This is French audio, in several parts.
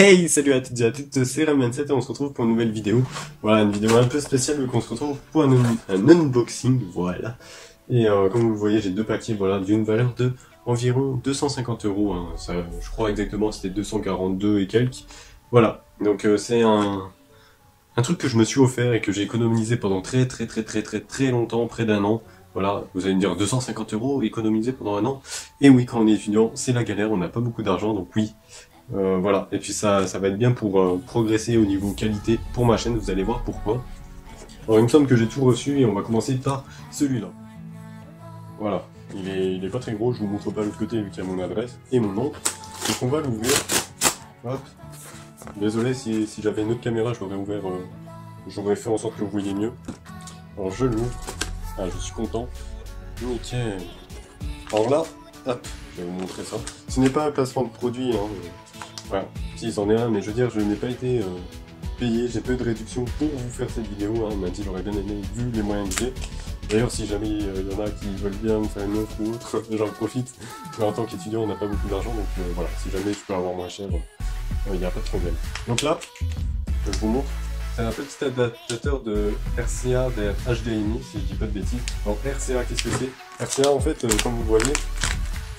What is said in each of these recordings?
Hey, salut à toutes et à toutes, c'est Ramen7 et on se retrouve pour une nouvelle vidéo. Voilà, une vidéo un peu spéciale vu qu'on se retrouve pour un unboxing, voilà. Et comme vous le voyez, j'ai deux paquets, voilà, d'une valeur de environ 250 €. Hein. Ça, je crois exactement c'était 242 et quelques. Voilà, donc c'est un truc que je me suis offert et que j'ai économisé pendant très longtemps, près d'un an. Voilà, vous allez me dire 250 € économisé pendant un an. Et oui, quand on est étudiant, c'est la galère, on n'a pas beaucoup d'argent, donc oui. Voilà, et puis ça va être bien pour progresser au niveau qualité pour ma chaîne, vous allez voir pourquoi. Alors il me semble que j'ai tout reçu et on va commencer par celui-là. Voilà, il est pas très gros, je vous montre pas l'autre côté vu qu'il y a mon adresse et mon nom. Donc on va l'ouvrir. Hop. Désolé si j'avais une autre caméra, je l'aurais ouvert, j'aurais fait en sorte que vous voyez mieux. Alors je l'ouvre. Ah, je suis content. Nickel. Alors là, hop, je vais vous montrer ça. Ce n'est pas un placement de produit, hein. Voilà, si c'en est un, mais je veux dire, je n'ai pas été payé, j'ai pas eu de réduction pour vous faire cette vidéo, hein, même si j'aurais bien aimé vu les moyens que j'ai. D'ailleurs, si jamais il y en a qui veulent bien me faire une offre ou autre, j'en profite. Mais en tant qu'étudiant, on n'a pas beaucoup d'argent, donc voilà, si jamais je peux avoir moins cher, il n'y a pas de problème. Donc là, je vous montre, c'est un petit adaptateur de RCA vers HDMI, si je dis pas de bêtises. Alors RCA, qu'est-ce que c'est? RCA, en fait, comme vous voyez,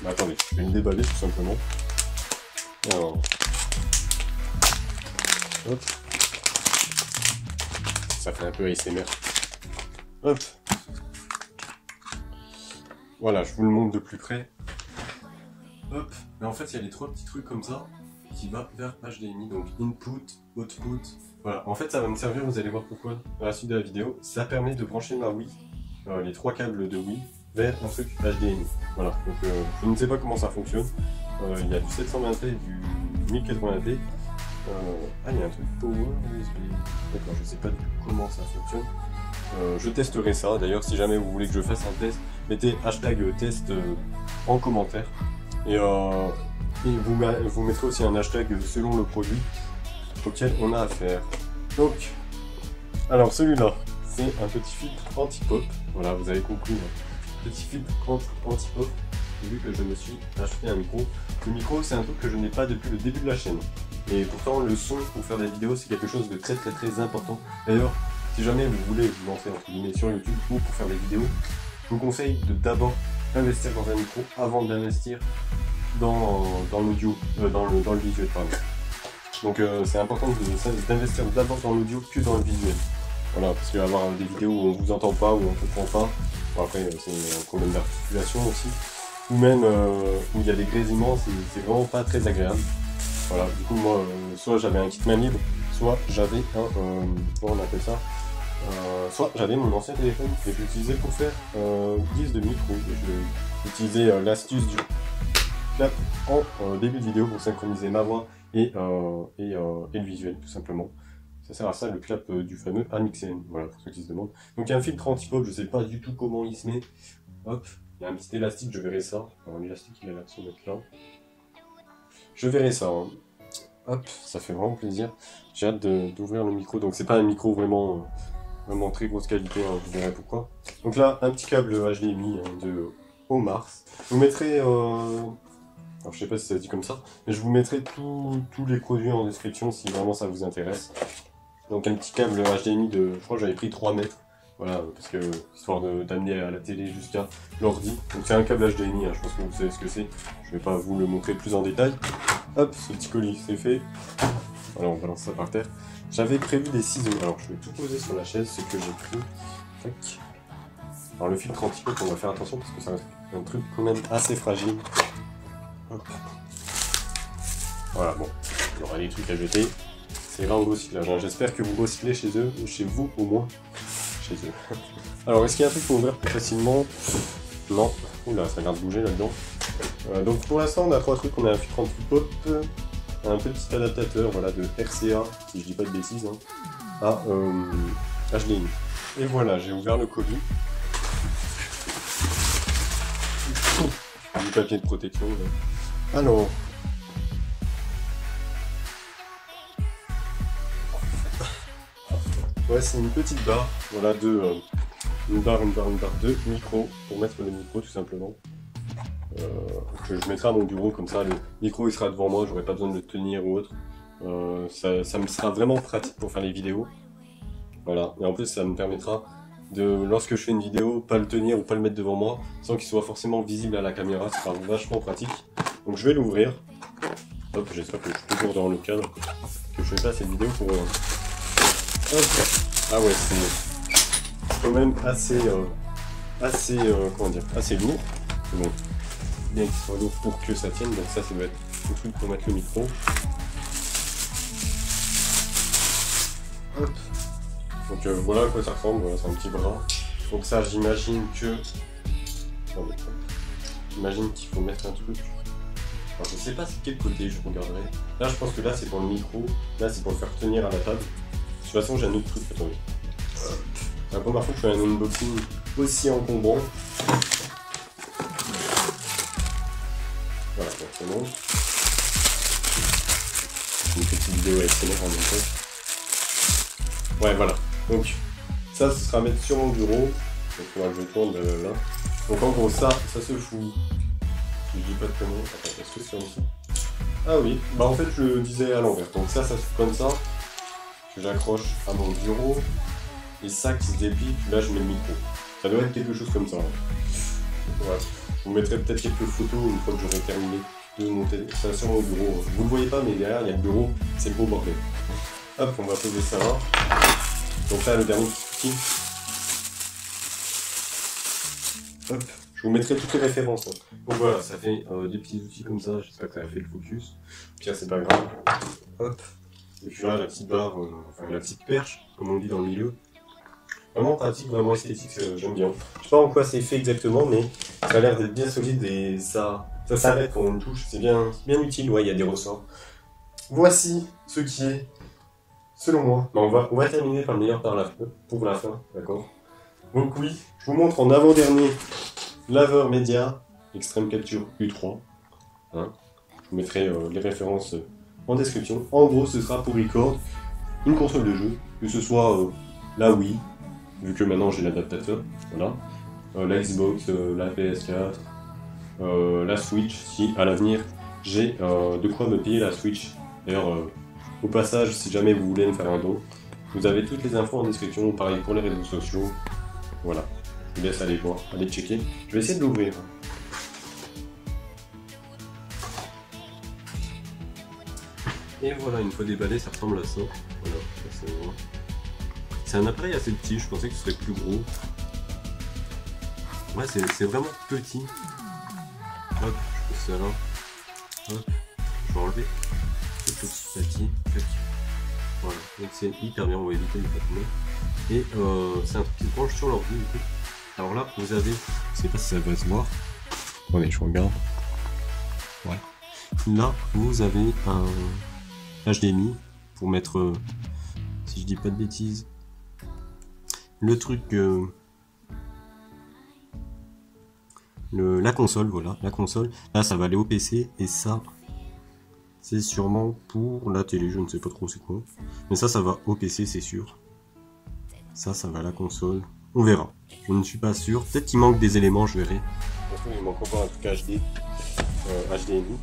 bah, attendez, je vais le déballer tout simplement. Alors, hop. Ça fait un peu ASMR. Hop. Voilà, je vous le montre de plus près. Hop. Mais en fait, il y a les trois petits trucs comme ça qui vont vers HDMI, donc input, output. Voilà, en fait, ça va me servir, vous allez voir pourquoi dans la suite de la vidéo. Ça permet de brancher ma Wii, les trois câbles de Wii, vers un truc HDMI. Voilà, donc je ne sais pas comment ça fonctionne. Il y a du 720p et du 1080p. Ah, il y a un truc Power USB. D'accord, je sais pas du tout comment ça fonctionne. Je testerai ça. D'ailleurs, si jamais vous voulez que je fasse un test, mettez #test en commentaire. Et vous mettrez aussi un hashtag selon le produit auquel on a affaire. Donc, alors celui-là, c'est un petit filtre anti-pop. Voilà, vous avez compris. Petit filtre anti-pop. Vu que je me suis acheté un micro. Le micro, c'est un truc que je n'ai pas depuis le début de la chaîne. Et pourtant, le son pour faire des vidéos, c'est quelque chose de très important. D'ailleurs, si jamais vous voulez vous lancer entre guillemets sur YouTube ou pour faire des vidéos, je vous conseille de d'abord investir dans un micro avant d'investir dans l'audio, dans le visuel, pardon. Donc c'est important d'investir d'abord dans l'audio que dans le visuel. Voilà, parce qu'avoir des vidéos où on vous entend pas, où on comprend pas, bon, après c'est un problème d'articulation aussi, ou même où il y a des grésillements, c'est vraiment pas très agréable. Voilà, du coup moi, soit j'avais un kit main libre, soit j'avais un, comment on appelle ça, soit j'avais mon ancien téléphone que j'utilisais pour faire guise de micro. J'utilisais l'astuce du clap en début de vidéo pour synchroniser ma voix et le visuel tout simplement. Ça sert à ça, le clap du fameux AMXN, voilà, pour ceux qui se demandent. Donc il y a un filtre anti-pop, je sais pas du tout comment il se met. Hop, il y a un petit élastique, je verrai ça. Alors l'élastique il a l'air de se mettre là. Je verrai ça. Hein. Hop, ça fait vraiment plaisir. J'ai hâte d'ouvrir le micro. Donc c'est pas un micro vraiment très grosse qualité, hein, vous verrez pourquoi. Donc là, un petit câble HDMI hein, de Omars. Je vous mettrai... alors je sais pas si ça se dit comme ça, mais je vous mettrai tous les produits en description si vraiment ça vous intéresse. Donc un petit câble HDMI de... Je crois que j'avais pris 3 mètres. Voilà, parce que histoire d'amener à la télé jusqu'à l'ordi. Donc c'est un câble HDMI, hein, je pense que vous savez ce que c'est. Je vais pas vous le montrer plus en détail. Hop, ce petit colis, c'est fait. Voilà, on balance ça par terre. J'avais prévu des ciseaux. Alors je vais tout poser sur la chaise, ce que j'ai pris. Tac. Alors le filtre anti-pop, on va faire attention parce que c'est un truc quand même assez fragile. Hop. Voilà, bon, il y aura des trucs à jeter. C'est rare au recyclage. Hein. J'espère que vous recyclez chez eux, ou chez vous au moins. Alors, est-ce qu'il y a un truc pour ouvrir plus facilement? Non. Oula, ça a l'air de bouger là-dedans. Donc pour l'instant, on a 3 trucs. On a un filtre anti-pop, un petit adaptateur voilà, de RCA, si je dis pas de bêtises, hein, à HDMI. Et voilà, j'ai ouvert le colis. Du papier de protection. Là. Alors... Ouais, c'est une petite barre, voilà, une barre de micro, pour mettre le micro tout simplement. Que je mettrai à mon bureau, comme ça le micro il sera devant moi, j'aurai pas besoin de le tenir ou autre. Ça me sera vraiment pratique pour faire les vidéos. Voilà, et en plus ça me permettra de, lorsque je fais une vidéo, pas le tenir ou pas le mettre devant moi, sans qu'il soit forcément visible à la caméra, ce sera vachement pratique. Donc je vais l'ouvrir. Hop, j'espère que je suis toujours dans le cadre, que je fais pas cette vidéo pour... Hop. Ah ouais, c'est quand même assez comment dire, assez lourd. Bon, bien qu'il soit lourd pour que ça tienne, donc ça doit être le truc pour mettre le micro. Hop. Donc voilà à quoi ça ressemble, voilà, c'est un petit bras. Donc ça j'imagine que... J'imagine qu'il faut mettre un truc. Alors, je sais pas c'est quel côté je regarderai. Là je pense que là c'est pour le micro, là c'est pour le faire tenir à la table. De toute façon j'ai un autre truc, attendez. C'est la première fois que je fais un unboxing aussi encombrant. Voilà, donc c'est bon. Une petite vidéo ASMR en même temps. Ouais, voilà. Donc, ça, ce sera à mettre sur mon bureau. Donc, il faudra que je tourne là. Donc, en gros, ça se fout. Si je dis pas de conneries. Attends, est-ce que c'est comme ça? Ah oui, bah en fait, je le disais à l'envers. Donc, ça se fout comme ça. Que j'accroche à mon bureau. Et ça qui se déplie, là, je mets le micro. Ça doit être quelque chose comme ça. Ouais. Je vous mettrai peut-être quelques photos une fois que j'aurai terminé de monter ça sur mon bureau. Vous le voyez pas, mais derrière, il y a le bureau. C'est le beau bordel. Hop, on va poser ça là. Donc là, le dernier petit outil. Hop, je vous mettrai toutes les références. Hein. Donc voilà, ça fait des petits outils comme ça. J'espère que ça a fait le focus. Puis là, c'est pas grave. Hop. Et puis là, la petite barre, enfin la petite perche, comme on dit dans le milieu. Vraiment pratique, vraiment esthétique, j'aime bien. Je sais pas en quoi c'est fait exactement, mais ça a l'air d'être bien solide et ça s'arrête quand on le touche. C'est bien utile, ouais, il y a des ressorts. Voici ce qui est, selon moi. On va terminer par le meilleur pour la fin, d'accord? Donc oui, je vous montre en avant-dernier laveur média Extreme Capture U3. Hein, je vous mettrai les références en description. En gros, ce sera pour record une console de jeu, que ce soit la Wii, vu que maintenant j'ai l'adaptateur, voilà, la Xbox, la PS4, la Switch, si à l'avenir j'ai de quoi me payer la Switch. D'ailleurs, au passage, si jamais vous voulez me faire un don, vous avez toutes les infos en description, pareil pour les réseaux sociaux, voilà, je vous laisse aller voir, aller checker. Je vais essayer de l'ouvrir. Et voilà, une fois déballé, ça ressemble à ça. Voilà, c'est un appareil assez petit, je pensais que ce serait plus gros. Ouais, c'est vraiment petit. Hop, je fais ça là. Hop, je vais enlever ce petit papier. Voilà, donc c'est hyper bien, on va éviter les papiers. Et c'est un truc qui se branche sur l'ordi du coup. Alors là, vous avez, je sais pas si ça va se voir. Attendez, je regarde. Ouais. Là, vous avez un HDMI pour mettre, si je dis pas de bêtises, le truc, la console, voilà, la console. Là, ça va aller au PC et ça, c'est sûrement pour la télé, je ne sais pas trop c'est quoi. Mais ça va au PC, c'est sûr. Ça va à la console. On verra. Je ne suis pas sûr. Peut-être qu'il manque des éléments, je verrai. Il manque encore un truc HD. HDMI.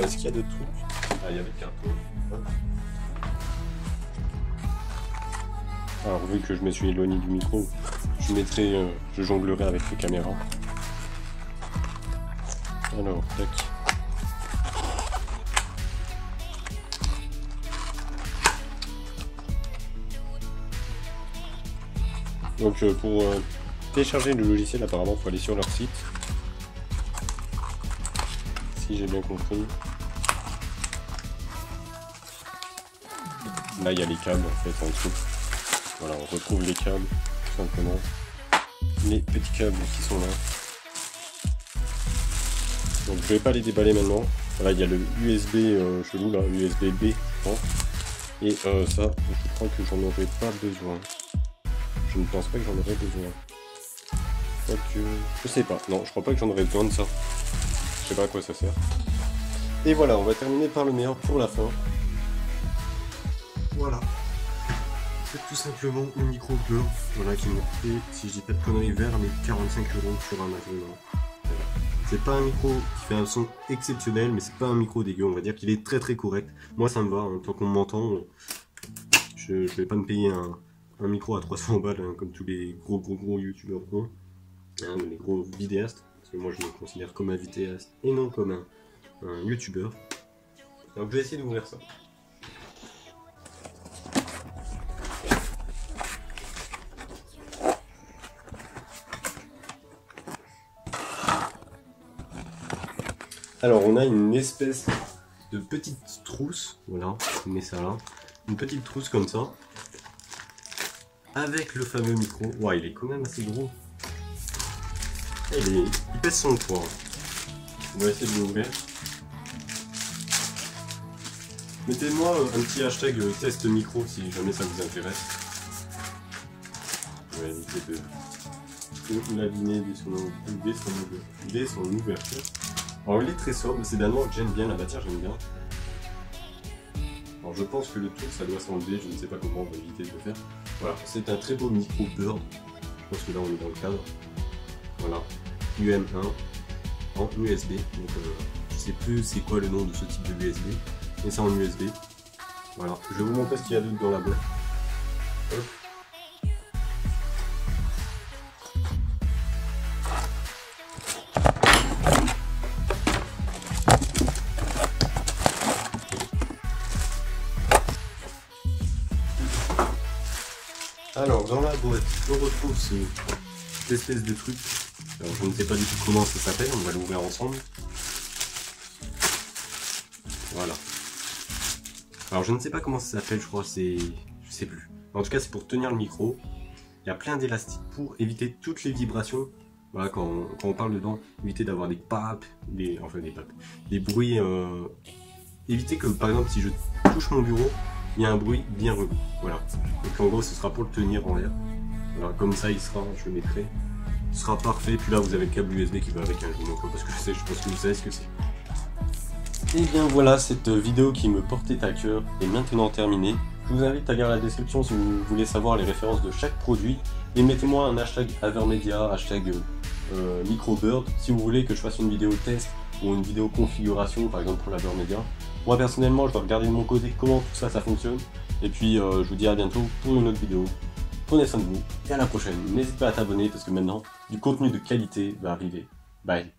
Est-ce qu'il y a d'autres trucs? Ah, il y avait le carton. Alors, vu que je me suis éloigné du micro, je jonglerai avec les caméras. Alors, tac. Donc pour télécharger le logiciel, apparemment il faut aller sur leur site. Si j'ai bien compris. Là il y a les câbles en fait en dessous. Voilà, on retrouve les câbles tout simplement. Les petits câbles qui sont là. Donc je vais pas les déballer maintenant. Voilà, il y a le USB chelou là, USB-B je pense. Et ça, je crois que j'en aurais pas besoin. Je ne pense pas que j'en aurais besoin. Quoique... Je sais pas. Non, je crois pas que j'en aurais besoin de ça. Je sais pas à quoi ça sert. Et voilà, on va terminer par le meilleur pour la fin. Voilà. C'est tout simplement une micro bleue. Voilà, qui m'a coûté, si je dis pas de conneries, vers les 45 € sur Amazon. Voilà. C'est pas un micro qui fait un son exceptionnel, mais c'est pas un micro dégueu, on va dire qu'il est très très correct. Moi ça me va, hein, tant qu'on m'entend, je vais pas me payer un micro à 300 balles, hein, comme tous les gros youtubeurs ont, hein, les gros vidéastes, parce que moi je me considère comme un vidéaste et non comme un youtubeur. Donc je vais essayer d'ouvrir ça. Alors on a une espèce de petite trousse, voilà, on met ça là, une petite trousse comme ça, avec le fameux micro. Ouais, il est quand même assez gros. Il pèse son poids. On va essayer de l'ouvrir. Mettez-moi un petit hashtag test micro si jamais ça vous intéresse. On va éviter de l'abîmer dès son ouverture. Alors il est très sobre, c'est d'un noir que j'aime bien, la matière j'aime bien. Alors je pense que le truc ça doit s'enlever, je ne sais pas comment on va éviter de le faire. Voilà, c'est un très beau micro Bird. Je pense que là on est dans le cadre. Voilà, UM1 en USB. Donc je sais plus c'est quoi le nom de ce type de USB, mais c'est en USB. Voilà, je vais vous montrer ce qu'il y a d'autre dans la boîte. Hop. Alors dans la boîte, on retrouve cette espèce de truc. Alors, je ne sais pas du tout comment ça s'appelle, on va l'ouvrir ensemble. Voilà. Alors je ne sais pas comment ça s'appelle, je crois c'est... je sais plus. En tout cas c'est pour tenir le micro. Il y a plein d'élastiques pour éviter toutes les vibrations. Voilà, quand on parle dedans, éviter d'avoir des papes, des bruits. Éviter que par exemple si je touche mon bureau, il y a un bruit bien relou. Voilà. Donc en gros ce sera pour le tenir en l'air. Voilà, comme ça il sera, je le mettrai. Ce sera parfait. Puis là vous avez le câble USB qui va avec un jour, parce que je pense que vous savez ce que c'est. Et bien voilà, cette vidéo qui me portait à cœur est maintenant terminée. Je vous invite à lire la description si vous voulez savoir les références de chaque produit. Et mettez-moi un hashtag Avermedia, hashtag MicroBird, si vous voulez que je fasse une vidéo test ou une vidéo configuration, par exemple pour l'Avermedia. Moi personnellement, je dois regarder de mon côté comment tout ça fonctionne. Et puis je vous dis à bientôt pour une autre vidéo. Prenez soin de vous et à la prochaine. N'hésite pas à t'abonner parce que maintenant, du contenu de qualité va arriver. Bye.